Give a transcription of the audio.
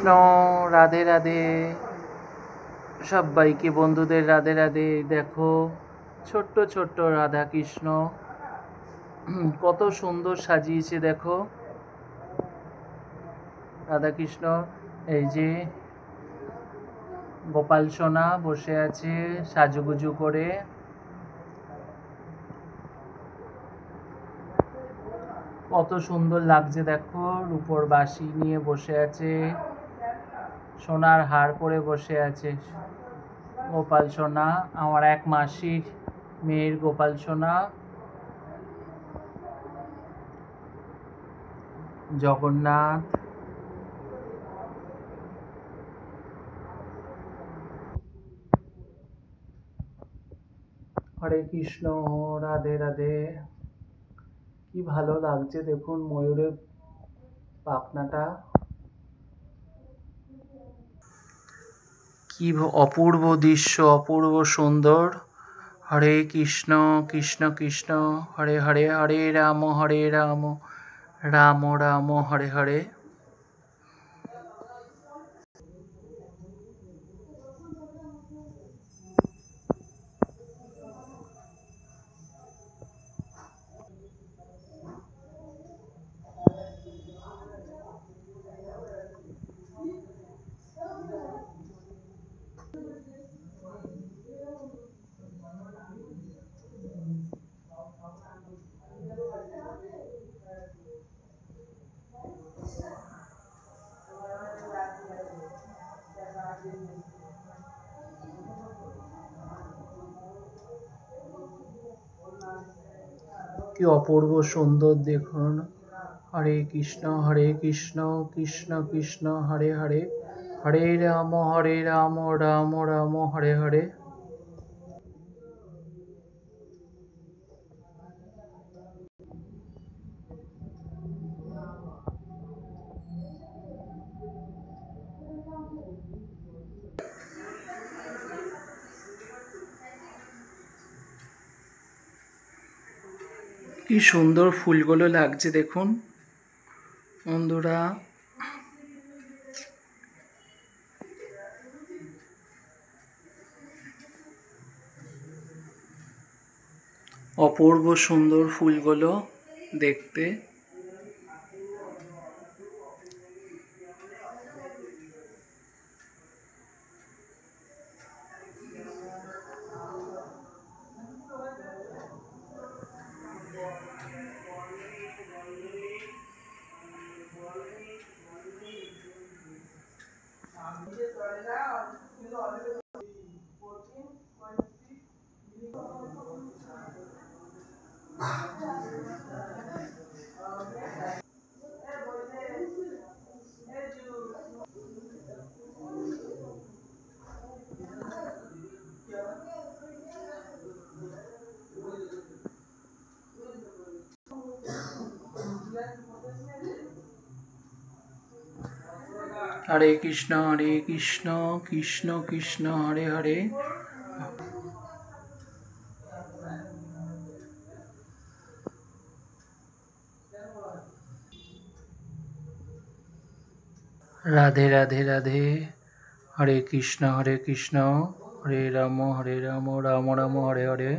কৃষ্ণ। রাধে রাধে সবাইকে, বন্ধুদের রাধে রাধে। দেখো ছোট্ট ছোট্ট রাধা কৃষ্ণ কত সুন্দর সাজিয়েছে। দেখো রাধা কৃষ্ণ, এই যে গোপাল সোনা বসে আছে সাজুগুজু করে। কত সুন্দর লাগছে দেখো, রূপোর বাঁশি নিয়ে বসে আছে, সোনার হার পরে বসে আছে গোপাল সোনা। আমার এক মাসির মেয়ের গোপাল সোনা। জগন্নাথ, হরে কৃষ্ণ, রাধে রাধে। কি ভালো লাগছে দেখুন ময়ূরের পাখনাটা, কি অপূর্ব দৃশ্য, অপূর্ব সুন্দর। হরে কৃষ্ণ কৃষ্ণ কৃষ্ণ হরে হরে, হরে রাম রাম রাম হরে হরে। কি অপূর্ব সুন্দর দেখুন। হরে কৃষ্ণ কৃষ্ণ কৃষ্ণ হরে হরে, হরে রাম রাম রাম হরে হরে। কি সুন্দর ফুলগুলো লাগছে দেখুন বন্ধুরা। অপূর্ব সুন্দর ফুলগুলো দেখতে। হরে কৃষ্ণ কৃষ্ণ কৃষ্ণ হরে হরে। রাধে রাধে রাধে। হরে কৃষ্ণ হরে রাম রাম রাম হরে হরে।